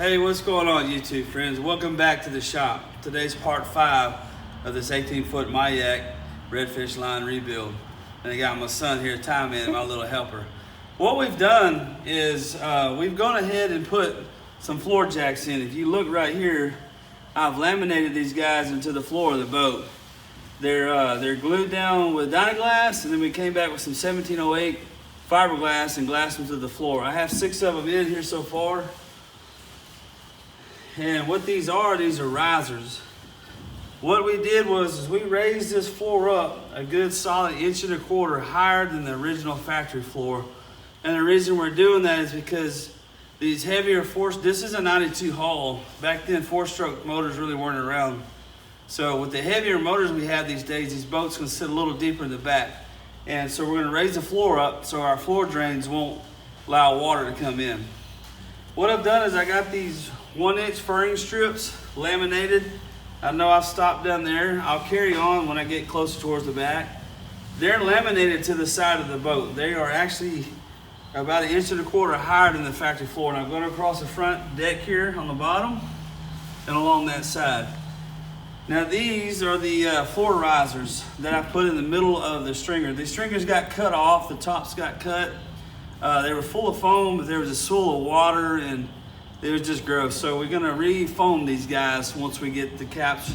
Hey, what's going on, YouTube friends? Welcome back to the shop. Today's part 5 of this 18-foot Majek redfish line rebuild. And I got my son here, Ty Man, my little helper. What we've done is we've gone ahead and put some floor jacks in. If you look right here, I've laminated these guys into the floor of the boat. They're glued down with Dynaglass, and then we came back with some 1708 fiberglass and glassed them to the floor. I have 6 of them in here so far. And what these are risers. What we did was we raised this floor up a good solid 1.25 inches higher than the original factory floor. And the reason we're doing that is because these heavier this is a 92 hull. Back then 4-stroke motors really weren't around. So with the heavier motors we have these days, these boats can sit a little deeper in the back. And so we're gonna raise the floor up so our floor drains won't allow water to come in. What I've done is I got these 1-inch furring strips laminated. I know I've stopped down there. I'll carry on when I get closer towards the back. They're laminated to the side of the boat. They are actually about 1.25 inches higher than the factory floor. And I'm going across the front deck here on the bottom and along that side. Now these are the floor risers that I put in the middle of the stringer. The stringers got cut off, the tops got cut. They were full of foam, but there was a swool of water and it was just gross. So we're gonna re-foam these guys once we get the caps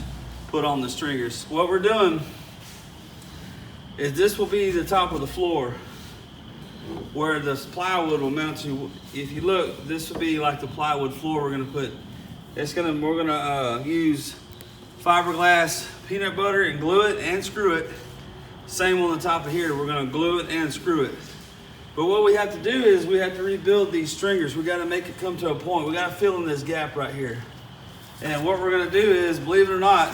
put on the stringers. What we're doing is this will be the top of the floor where this plywood will mount to. If you look, this will be like the plywood floor we're gonna put. We're gonna use fiberglass peanut butter and glue it and screw it. Same on the top of here, we're gonna glue it and screw it. But what we have to do is we have to rebuild these stringers. We got to make it come to a point. We got to fill in this gap right here. And what we're going to do is, believe it or not,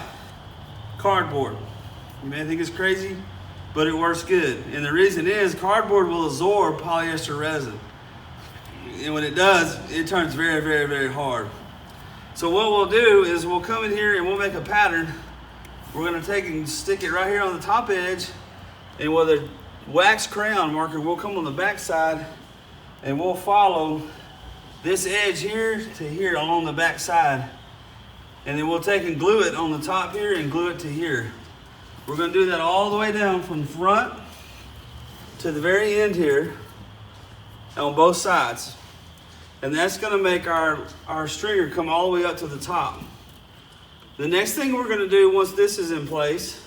cardboard. You may think it's crazy, but it works good. And the reason is cardboard will absorb polyester resin. And when it does, it turns very, very, very hard. So what we'll do is we'll come in here and we'll make a pattern. We're going to take and stick it right here on the top edge. And with a wax crayon marker, we'll come on the back side and we'll follow this edge here to here along the back side, and then we'll take and glue it on the top here and glue it to here. We're going to do that all the way down from front to the very end here on both sides, and that's going to make our stringer come all the way up to the top. The next thing we're going to do once this is in place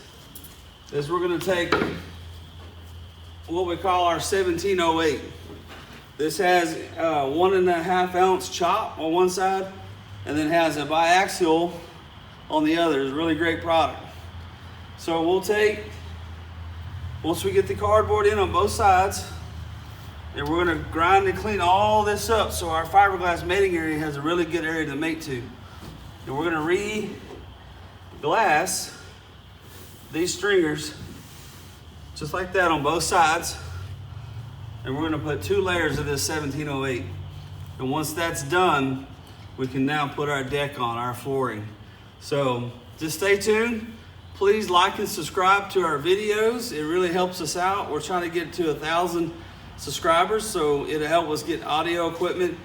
is we're going to take what we call our 1708. This has 1.5 ounce chop on one side and then has a biaxial on the other. It's a really great product. So we'll take, once we get the cardboard in on both sides, and we're gonna grind and clean all this up so our fiberglass mating area has a really good area to mate to. And we're gonna re-glass these stringers just like that on both sides, and we're going to put 2 layers of this 1708. And once that's done, we can now put our deck on, our flooring. So just stay tuned. Please like and subscribe to our videos. It really helps us out. We're trying to get to 1,000 subscribers, so it'll help us get audio equipment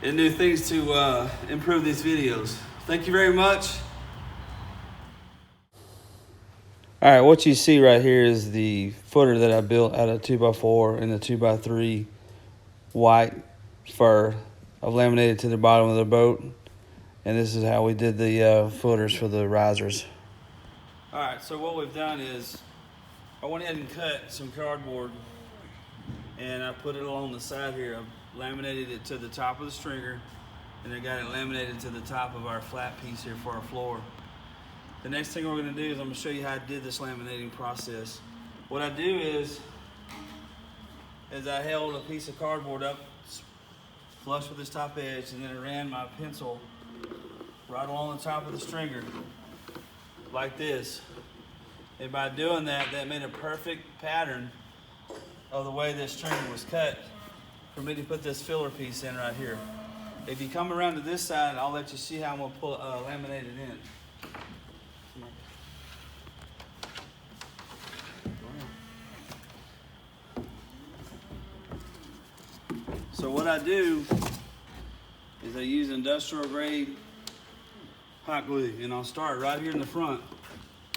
and new things to improve these videos. Thank you very much. All right, what you see right here is the footer that I built out of 2x4 and the 2x3 white fur. I've laminated to the bottom of the boat, and this is how we did the footers for the risers. All right, so what we've done is I went ahead and cut some cardboard, and I put it along the side here. I laminated it to the top of the stringer, and I got it laminated to the top of our flat piece here for our floor. The next thing we're going to do is I'm going to show you how I did this laminating process. What I do is I held a piece of cardboard up flush with this top edge, and then I ran my pencil right along the top of the stringer like this. And by doing that, that made a perfect pattern of the way this stringer was cut for me to put this filler piece in right here. If you come around to this side, I'll let you see how I'm going to laminate it in. So what I do is I use industrial grade hot glue, and I'll start right here in the front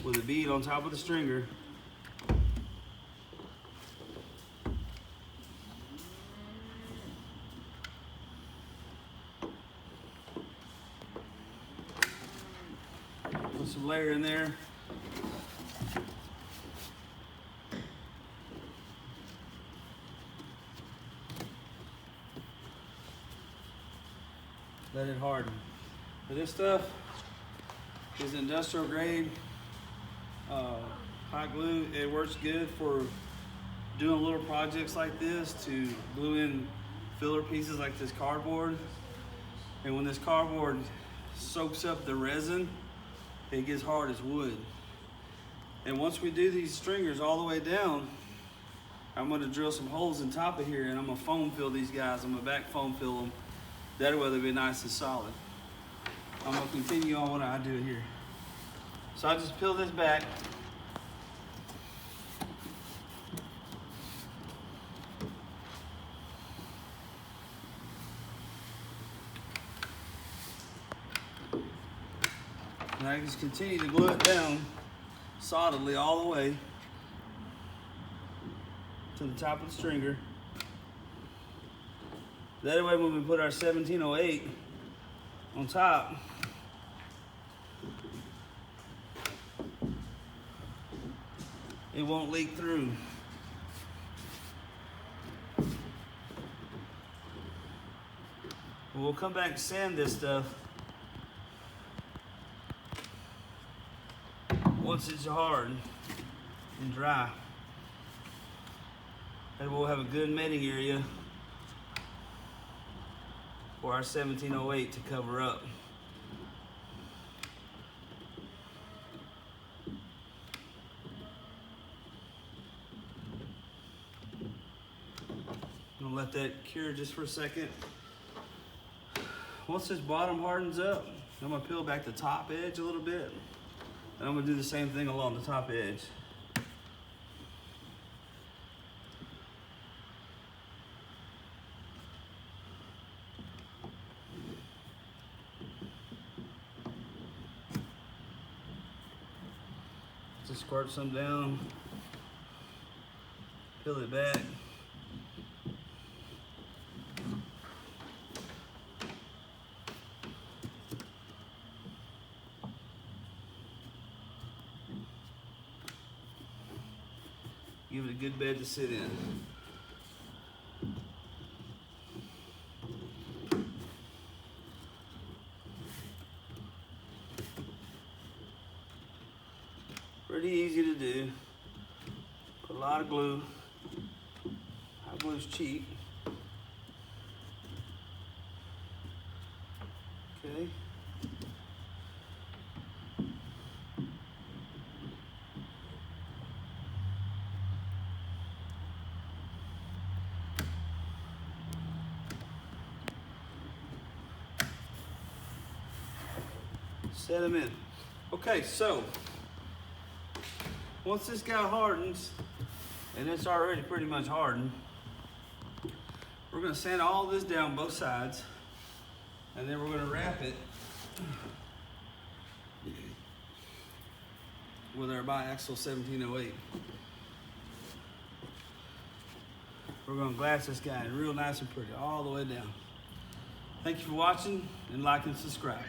with a bead on top of the stringer. Put some layer in there. Let it harden. For this stuff is industrial grade hot glue. It works good for doing little projects like this, to glue in filler pieces like this cardboard. And when this cardboard soaks up the resin, it gets hard as wood. And once we do these stringers all the way down, I'm gonna drill some holes in top of here, and I'm gonna foam fill these guys. I'm gonna back foam fill them. That way they'll be nice and solid. I'm gonna continue on what I do here. So I just peel this back. And I just continue to glue it down solidly all the way to the top of the stringer. That way when we put our 1708 on top, it won't leak through. We'll come back and sand this stuff once it's hard and dry. And we'll have a good mating area for our 1708 to cover up. I'm gonna let that cure just for a second. Once this bottom hardens up, I'm gonna peel back the top edge a little bit, and I'm gonna do the same thing along the top edge. Just squirt some down, peel it back. Give it a good bed to sit in. Pretty easy to do. Put a lot of glue. Hot glue's cheap. Okay. Set them in. Okay, so once this guy hardens, and it's already pretty much hardened, we're gonna sand all this down both sides, and then we're gonna wrap it with our biaxial 1708. We're gonna glass this guy real nice and pretty all the way down. Thank you for watching, and like and subscribe.